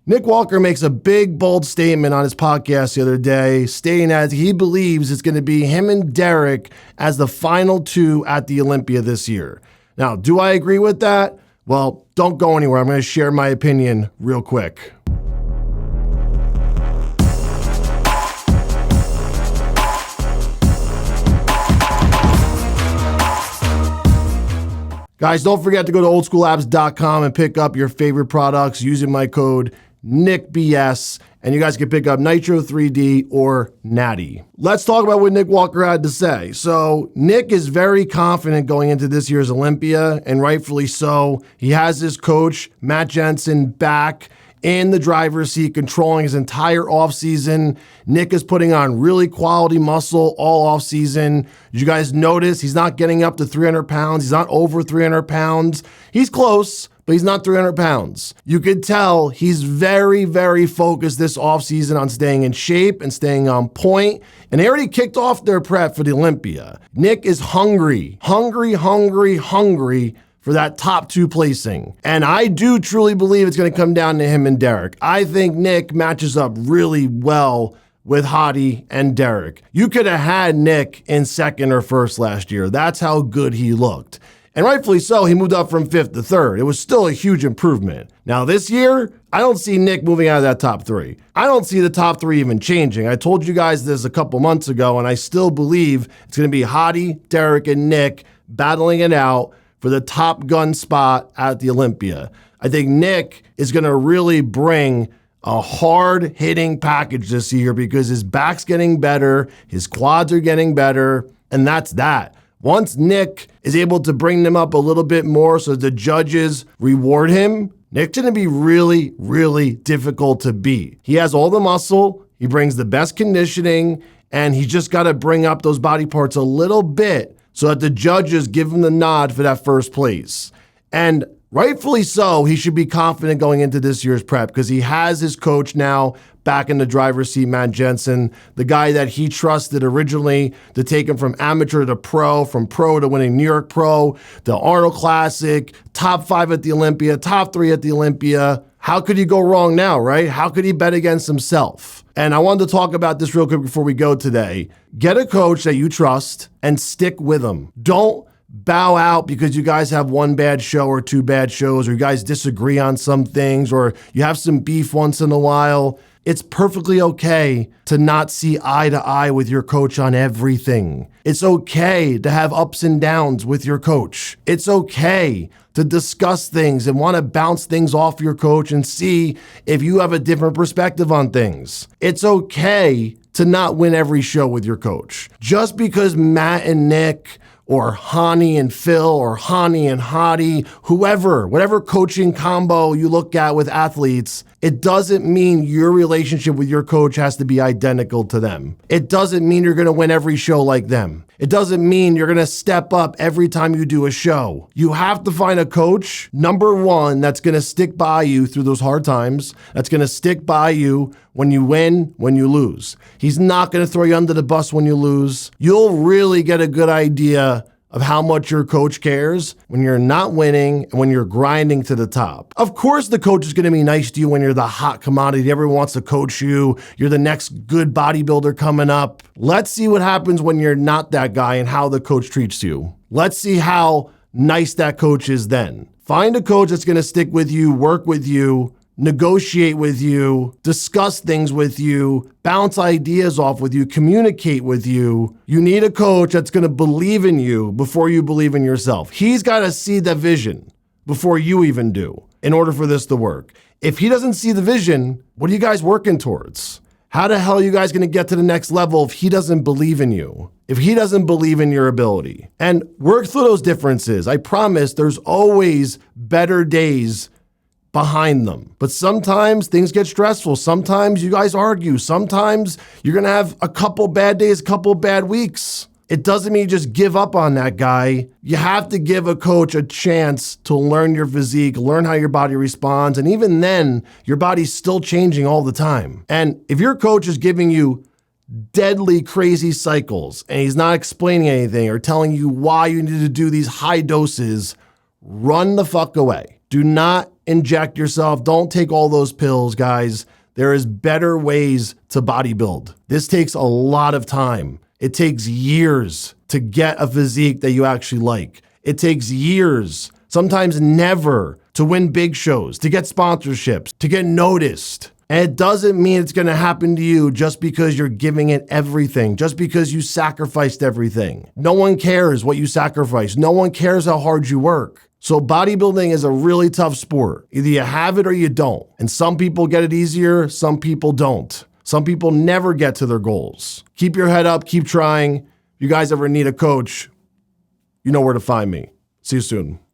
Nick Walker makes a big, bold statement on his podcast the other day, stating that he believes it's going to be him and Derek as the final two at the Olympia this year. Now, do I agree with that? Well, don't go anywhere. I'm going to share my opinion real quick. Guys, don't forget to go to oldschoolabs.com and pick up your favorite products using my code NickBS, and you guys can pick up Nitro 3D or Natty. Let's talk about what Nick Walker had to say. So Nick is very confident going into this year's Olympia, and rightfully so. He has his coach, Matt Jensen, back in the driver's seat, controlling his entire offseason. Nick is putting on really quality muscle all offseason. Did you guys notice he's not getting up to 300 pounds? He's not over 300 pounds. He's close, but he's not 300 pounds. You could tell he's very, very focused this offseason on staying in shape and staying on point. And they already kicked off their prep for the Olympia. Nick is hungry for that top two placing. And I do truly believe it's going to come down to him and Derek. I think Nick matches up really well with Hottie and Derek. You could have had Nick in second or first last year. That's how good he looked. And rightfully so, he moved up from fifth to third. It was still a huge improvement. Now this year, I don't see Nick moving out of that top three. I don't see the top three even changing. I told you guys this a couple months ago, and I still believe it's going to be Hottie, Derek, and Nick battling it out for the top gun spot at the Olympia. I think Nick is going to really bring a hard-hitting package this year because his back's getting better, his quads are getting better, and that's that. Once Nick is able to bring them up a little bit more so the judges reward him, Nick's going to be really, really difficult to beat. He has all the muscle, he brings the best conditioning, and he's just got to bring up those body parts a little bit so that the judges give him the nod for that first place. And rightfully so, he should be confident going into this year's prep because he has his coach now back in the driver's seat, Matt Jensen, the guy that he trusted originally to take him from amateur to pro, from pro to winning New York Pro, the Arnold Classic, top 5 at the Olympia, top 3 at the Olympia. How could he go wrong now, right? How could he bet against himself? And I wanted to talk about this real quick before we go today. Get a coach that you trust and stick with him. Don't bow out because you guys have one bad show or two bad shows, or you guys disagree on some things, or you have some beef once in a while. It's perfectly okay to not see eye to eye with your coach on everything. It's okay to have ups and downs with your coach. It's okay to discuss things and want to bounce things off your coach and see if you have a different perspective on things. It's okay to not win every show with your coach. Just because Matt and Nick or Hani and Phil or Hani and Hottie, whoever, whatever coaching combo you look at with athletes, it doesn't mean your relationship with your coach has to be identical to them. It doesn't mean you're going to win every show like them. It doesn't mean you're going to step up every time you do a show. You have to find a coach, number one, that's going to stick by you through those hard times, that's going to stick by you when you win, when you lose. He's not going to throw you under the bus when you lose. You'll really get a good idea of how much your coach cares when you're not winning and when you're grinding to the top. Of course, the coach is going to be nice to you when you're the hot commodity. Everyone wants to coach you. You're the next good bodybuilder coming up. Let's see what happens when you're not that guy and how the coach treats you. Let's see how nice that coach is then. Find a coach that's going to stick with you, work with you, negotiate with you, discuss things with you, bounce ideas off with you, communicate with you. You need a coach that's going to believe in you before you believe in yourself. He's got to see the vision before you even do in order for this to work. If he doesn't see the vision, what are you guys working towards? How the hell are you guys going to get to the next level if he doesn't believe in you? If he doesn't believe in your ability? And work through those differences. I promise there's always better days behind them. But sometimes things get stressful. Sometimes you guys argue. Sometimes you're going to have a couple bad days, a couple bad weeks. It doesn't mean you just give up on that guy. You have to give a coach a chance to learn your physique, learn how your body responds. And even then, your body's still changing all the time. And if your coach is giving you deadly crazy cycles and he's not explaining anything or telling you why you need to do these high doses, run the fuck away. Do not inject yourself. Don't take all those pills, guys. There is better ways to bodybuild. This takes a lot of time. It takes years to get a physique that you actually like. It takes years, sometimes never, to win big shows, to get sponsorships, to get noticed. And it doesn't mean it's going to happen to you just because you're giving it everything, just because you sacrificed everything. No one cares what you sacrifice. No one cares how hard you work. So bodybuilding is a really tough sport. Either you have it or you don't. And some people get it easier, some people don't. Some people never get to their goals. Keep your head up, keep trying. If you guys ever need a coach, you know where to find me. See you soon.